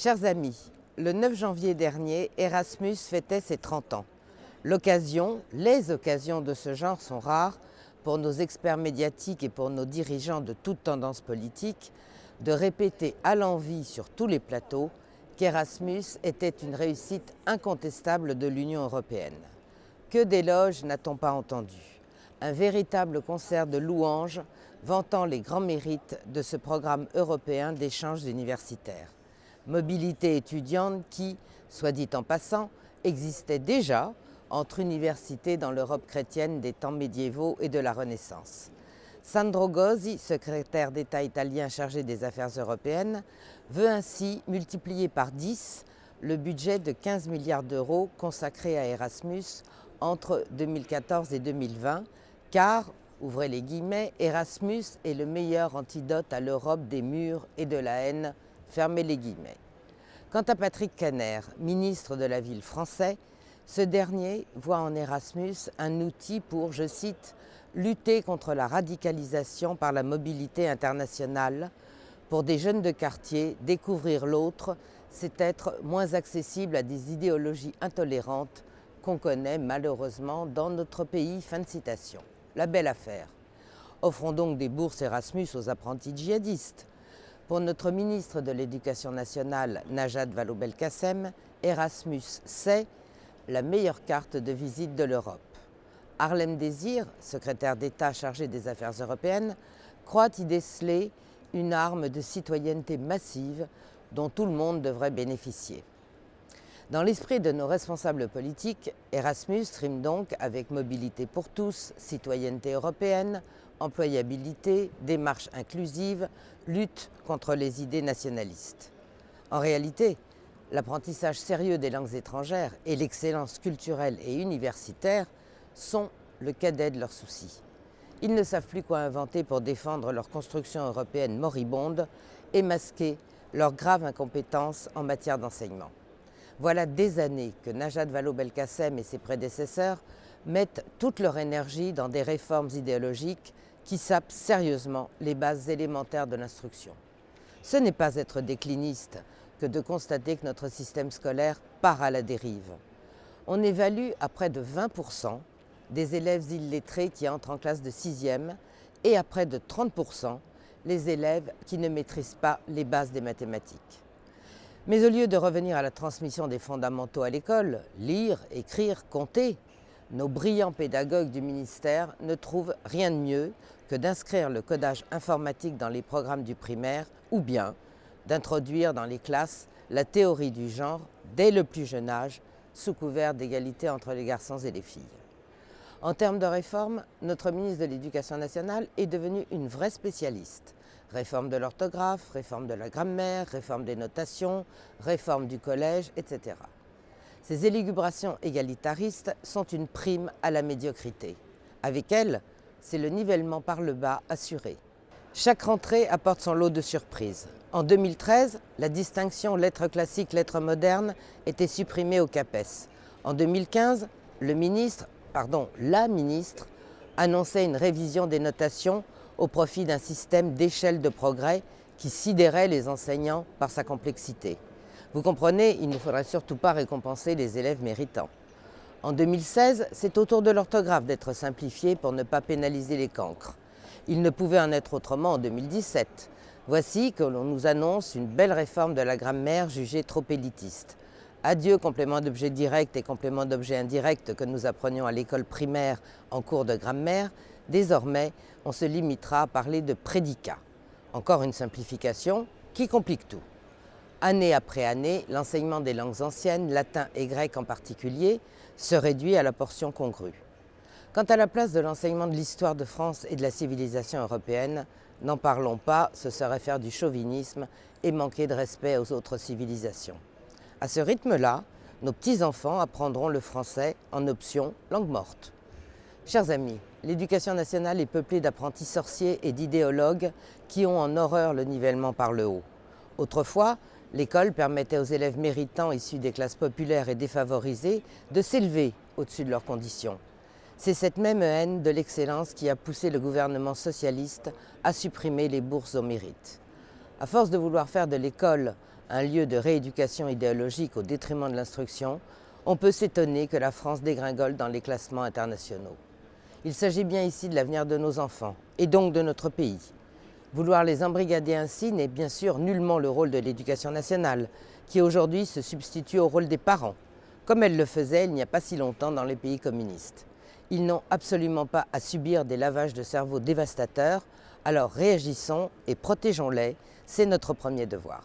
Chers amis, le 9 janvier dernier, Erasmus fêtait ses 30 ans. Les occasions de ce genre sont rares pour nos experts médiatiques et pour nos dirigeants de toute tendance politique de répéter à l'envi sur tous les plateaux qu'Erasmus était une réussite incontestable de l'Union européenne. Que d'éloges n'a-t-on pas entendu? Un véritable concert de louanges vantant les grands mérites de ce programme européen d'échanges universitaires. Mobilité étudiante qui, soit dit en passant, existait déjà entre universités dans l'Europe chrétienne des temps médiévaux et de la Renaissance. Sandro Gozi, secrétaire d'État italien chargé des affaires européennes, veut ainsi multiplier par 10 le budget de 15 milliards d'euros consacré à Erasmus entre 2014 et 2020, car, ouvrez les guillemets, Erasmus est le meilleur antidote à l'Europe des murs et de la haine, fermez les guillemets. Quant à Patrick Kanner, ministre de la Ville français, ce dernier voit en Erasmus un outil pour, je cite, « lutter contre la radicalisation par la mobilité internationale. Pour des jeunes de quartier, découvrir l'autre, c'est être moins accessible à des idéologies intolérantes qu'on connaît malheureusement dans notre pays. » Fin de citation. La belle affaire. Offrons donc des bourses Erasmus aux apprentis djihadistes. Pour notre ministre de l'Éducation nationale, Najat Vallaud-Belkacem, Erasmus, c'est la meilleure carte de visite de l'Europe. Harlem Désir, secrétaire d'État chargé des affaires européennes, croit y déceler une arme de citoyenneté massive dont tout le monde devrait bénéficier. Dans l'esprit de nos responsables politiques, Erasmus rime donc avec mobilité pour tous, citoyenneté européenne, employabilité, démarche inclusive, lutte contre les idées nationalistes. En réalité, l'apprentissage sérieux des langues étrangères et l'excellence culturelle et universitaire sont le cadet de leurs soucis. Ils ne savent plus quoi inventer pour défendre leur construction européenne moribonde et masquer leur grave incompétence en matière d'enseignement. Voilà des années que Najat Vallaud-Belkacem et ses prédécesseurs mettent toute leur énergie dans des réformes idéologiques qui sapent sérieusement les bases élémentaires de l'instruction. Ce n'est pas être décliniste que de constater que notre système scolaire part à la dérive. On évalue à près de 20% des élèves illettrés qui entrent en classe de 6e et à près de 30% les élèves qui ne maîtrisent pas les bases des mathématiques. Mais au lieu de revenir à la transmission des fondamentaux à l'école, lire, écrire, compter, nos brillants pédagogues du ministère ne trouvent rien de mieux que d'inscrire le codage informatique dans les programmes du primaire ou bien d'introduire dans les classes la théorie du genre dès le plus jeune âge, sous couvert d'égalité entre les garçons et les filles. En termes de réforme, notre ministre de l'Éducation nationale est devenu une vraie spécialiste. Réforme de l'orthographe, réforme de la grammaire, réforme des notations, réforme du collège, etc. Ces élucubrations égalitaristes sont une prime à la médiocrité. Avec elles, c'est le nivellement par le bas assuré. Chaque rentrée apporte son lot de surprises. En 2013, la distinction lettres classiques, lettres modernes était supprimée au CAPES. En 2015, la ministre annonçait une révision des notations au profit d'un système d'échelle de progrès qui sidérait les enseignants par sa complexité. Vous comprenez, il ne faudrait surtout pas récompenser les élèves méritants. En 2016, c'est au tour de l'orthographe d'être simplifié pour ne pas pénaliser les cancres. Il ne pouvait en être autrement en 2017. Voici que l'on nous annonce une belle réforme de la grammaire jugée trop élitiste. Adieu complément d'objet direct et complément d'objet indirect que nous apprenions à l'école primaire en cours de grammaire. Désormais, on se limitera à parler de prédicat. Encore une simplification qui complique tout. Année après année, l'enseignement des langues anciennes, latin et grec en particulier, se réduit à la portion congrue. Quant à la place de l'enseignement de l'histoire de France et de la civilisation européenne, n'en parlons pas, ce serait faire du chauvinisme et manquer de respect aux autres civilisations. À ce rythme-là, nos petits-enfants apprendront le français en option langue morte. Chers amis, l'éducation nationale est peuplée d'apprentis sorciers et d'idéologues qui ont en horreur le nivellement par le haut. Autrefois, l'école permettait aux élèves méritants issus des classes populaires et défavorisées de s'élever au-dessus de leurs conditions. C'est cette même haine de l'excellence qui a poussé le gouvernement socialiste à supprimer les bourses au mérite. À force de vouloir faire de l'école un lieu de rééducation idéologique au détriment de l'instruction, on peut s'étonner que la France dégringole dans les classements internationaux. Il s'agit bien ici de l'avenir de nos enfants, et donc de notre pays. Vouloir les embrigader ainsi n'est bien sûr nullement le rôle de l'éducation nationale, qui aujourd'hui se substitue au rôle des parents, comme elle le faisait il n'y a pas si longtemps dans les pays communistes. Ils n'ont absolument pas à subir des lavages de cerveau dévastateurs, alors réagissons et protégeons-les, c'est notre premier devoir.